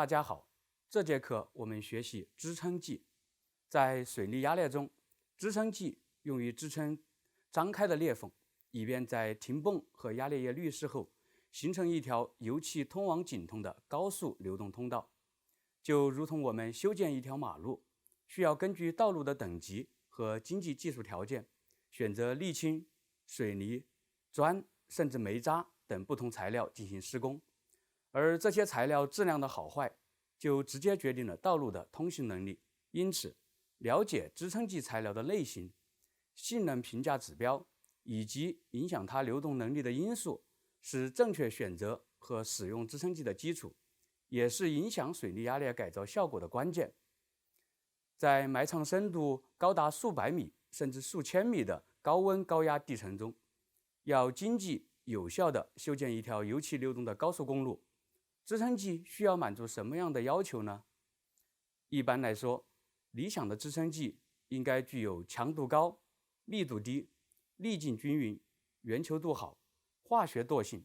家好，这节课我们学习支撑剂。在水力压裂中，支撑剂用于支撑张开的裂缝，以便在停泵和压裂液滤湿后，形成一条油气通往井筒的高速流动通道。就如同我们修建一条马路，需要根据道路的等级和经济技术条件，选择沥青、水泥、砖甚至煤渣等不同材料进行施工。而这些材料质量的好坏，就直接决定了道路的通行能力。因此，了解支撑剂材料的类型、性能评价指标以及影响它流动能力的因素，是正确选择和使用支撑剂的基础，也是影响水力压裂改造效果的关键。在埋藏深度高达数百米甚至数千米的高温高压地层中，要经济有效地修建一条油气流动的高速公路，支撑剂需要满足什么样的要求呢？一般来说，理想的支撑剂应该具有强度高、密度低、粒径均匀、圆球度好、化学惰性、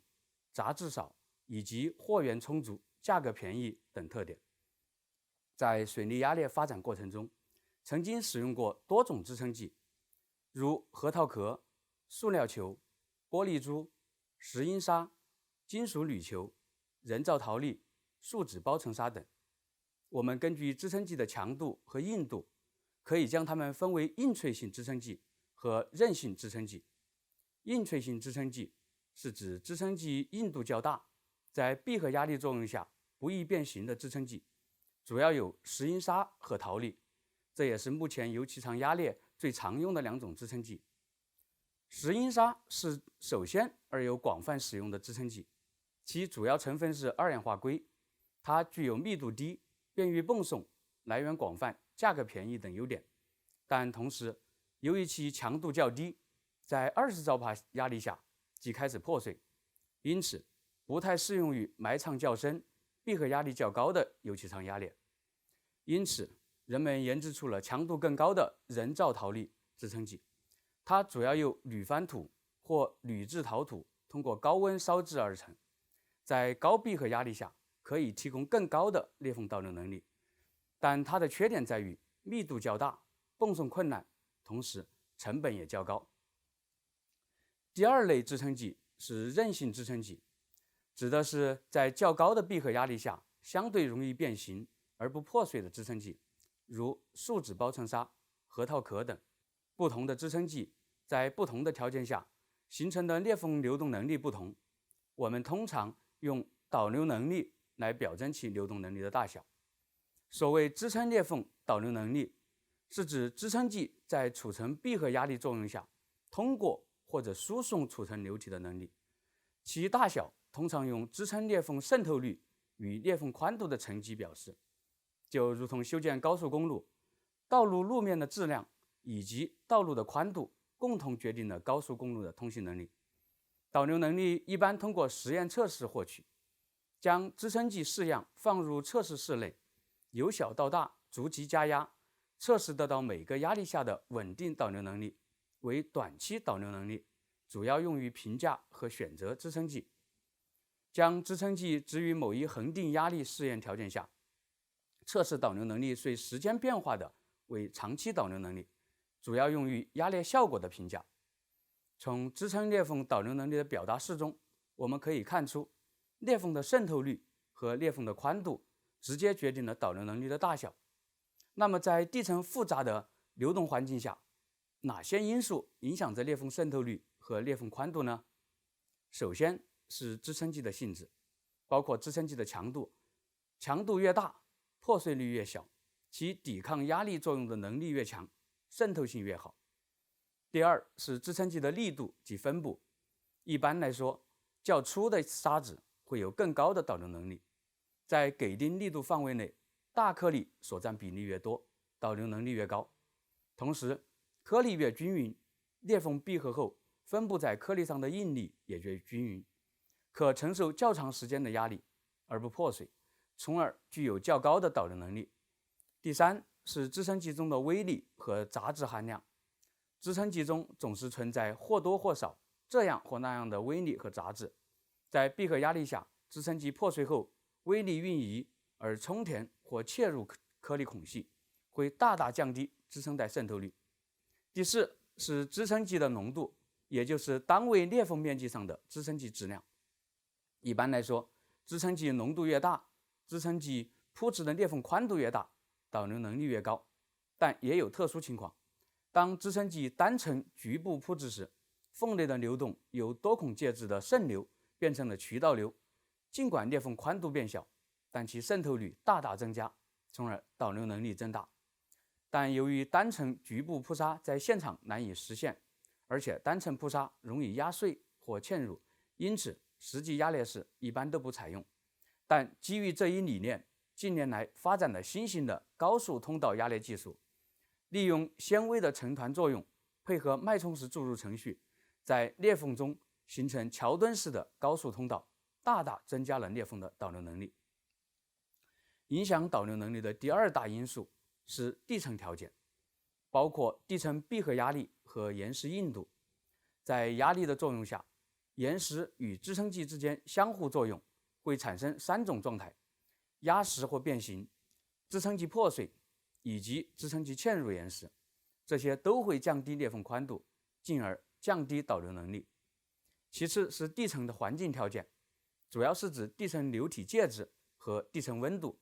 杂质少以及货源充足、价格便宜等特点。在水力压裂发展过程中，曾经使用过多种支撑剂，如核桃壳、塑料球、玻璃珠、石英砂、金属铝球、人造陶粒、树脂包层纱等。我们根据支撑剂的强度和硬度，可以将它们分为硬脆性支撑剂和韧性支撑剂。硬脆性支撑剂是指支撑剂硬度较大，在闭合压力作用下不易变形的支撑剂，主要有石英砂和陶粒，这也是目前油气舱压裂最常用的两种支撑剂。石英砂是首先而又广泛使用的支撑剂，其主要成分是二氧化硅，它具有密度低、便于泵送、来源广泛、价格便宜等优点。但同时，由于其强度较低，在20兆帕压力下即开始破碎，因此不太适用于埋藏较深、闭合压力较高的油气舱压裂。因此，人们研制出了强度更高的人造陶粒支撑剂，它主要由铝翻土或铝制陶土通过高温烧制而成，在高闭合压力下可以提供更高的裂缝导流能力，但它的缺点在于密度较大、泵送困难，同时成本也较高。第二类支撑剂是韧性支撑剂，指的是在较高的闭合压力下相对容易变形而不破碎的支撑剂，如树脂包层纱、核桃壳等。不同的支撑剂在不同的条件下形成的裂缝流动能力不同，我们通常用导流能力来表征其流动能力的大小。所谓支撑裂缝导流能力，是指支撑剂在储存闭合压力作用下通过或者输送储存流体的能力，其大小通常用支撑裂缝渗透率与裂缝宽度的乘积表示。就如同修建高速公路，道路路面的质量以及道路的宽度共同决定了高速公路的通行能力。导流能力一般通过实验测试获取，将支撑剂试样放入测试室内，由小到大逐级加压，测试得到每个压力下的稳定导流能力，为短期导流能力，主要用于评价和选择支撑剂。将支撑剂置于某一恒定压力试验条件下，测试导流能力随时间变化的为长期导流能力，主要用于压裂效果的评价。从支撑裂缝导流能力的表达式中，我们可以看出，裂缝的渗透率和裂缝的宽度直接决定了导流能力的大小。那么在地层复杂的流动环境下，哪些因素影响着裂缝渗透率和裂缝宽度呢？首先是支撑剂的性质，包括支撑剂的强度，强度越大，破碎率越小，其抵抗压力作用的能力越强，渗透性越好。第二是支撑剂的力度及分布，一般来说，较粗的砂纸会有更高的导流能力，在给定力度范围内，大颗粒所占比例越多，导流能力越高。同时，颗粒越均匀，裂缝闭合后分布在颗粒上的应力也越均匀，可承受较长时间的压力而不破碎，从而具有较高的导流能力。第三是支撑剂中的微粒和杂质含量，支撑剂中总是存在或多或少这样或那样的微粒和杂质，在闭合压力下，支撑剂破碎后微粒运移而充填或切入颗粒孔隙，会大大降低支撑带渗透率。第四是支撑剂的浓度，也就是单位裂缝面积上的支撑剂质量。一般来说，支撑剂浓度越大，支撑剂铺置的裂缝宽度越大，导流能力越高。但也有特殊情况，当支撑剂单层局部铺置时，缝内的流动由多孔介质的渗流变成了渠道流，尽管裂缝宽度变小，但其渗透率大大增加，从而导流能力增大。但由于单层局部铺沙在现场难以实现，而且单层铺沙容易压碎或嵌入，因此实际压裂式一般都不采用。但基于这一理念，近年来发展了新型的高速通道压裂技术，利用纤维的成团作用，配合脉冲时注入程序，在裂缝中形成桥墩式的高速通道，大大增加了裂缝的导流能力。影响导流能力的第二大因素是地层条件，包括地层闭合压力和岩石硬度。在压力的作用下，岩石与支撑剂之间相互作用，会产生3种状态：压实或变形、支撑剂破碎以及支撑剂嵌入岩石。这些都会降低裂缝宽度，进而降低导流能力。其次是地层的环境条件，主要是指地层流体介质和地层温度。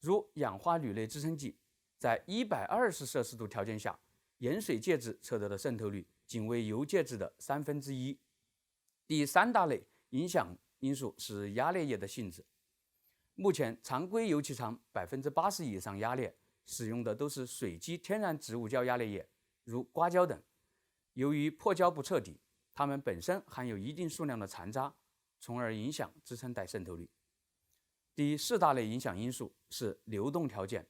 如氧化铝类支撑剂在120摄氏度条件下，盐水介质测得的渗透率仅为油介质的1/3。第三大类影响因素是压裂液的性质。目前常规油气厂80%以上压裂使用的都是水基天然植物胶压裂液，如刮胶等。由于破胶不彻底，它们本身含有一定数量的残渣，从而影响支撑带渗透率。第四大类影响因素是流动条件。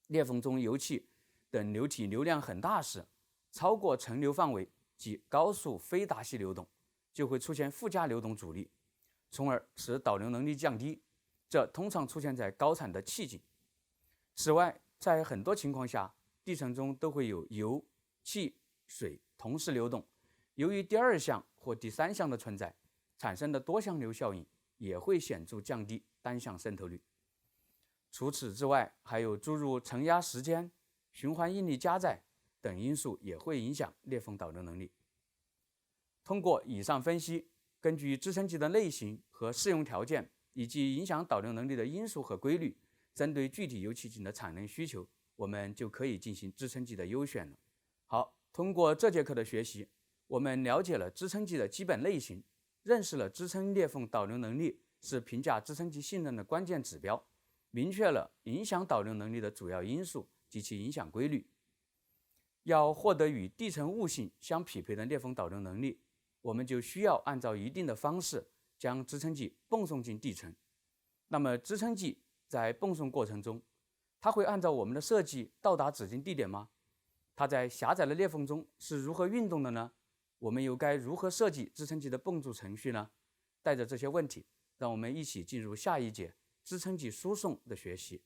裂缝中油气等流体流量很大时，超过层流范围即高速非达系流动，就会出现附加流动阻力，从而使导流能力降低。这通常出现在高产的气井。此外，在很多情况下，地层中都会有油、气、水同时流动，由于第二项或第三项的存在，产生的多项流效应也会显著降低单项渗透率。除此之外，还有诸如承压时间、循环应力加载等因素也会影响裂缝导流能力。通过以上分析，根据支撑剂的类型和适用条件以及影响导流能力的因素和规律，针对具体油气井的产能需求，我们就可以进行支撑剂的优选了。好，通过这节课的学习，我们了解了支撑剂的基本类型，认识了支撑裂缝导流能力是评价支撑剂性能的关键指标，明确了影响导流能力的主要因素及其影响规律。要获得与地层物性相匹配的裂缝导流能力，我们就需要按照一定的方式将支撑剂泵送进地层。那么支撑剂在泵送过程中，它会按照我们的设计到达指定地点吗？它在狭窄的裂缝中是如何运动的呢？我们又该如何设计支撑剂的泵注程序呢？带着这些问题，让我们一起进入下一节支撑剂输送的学习。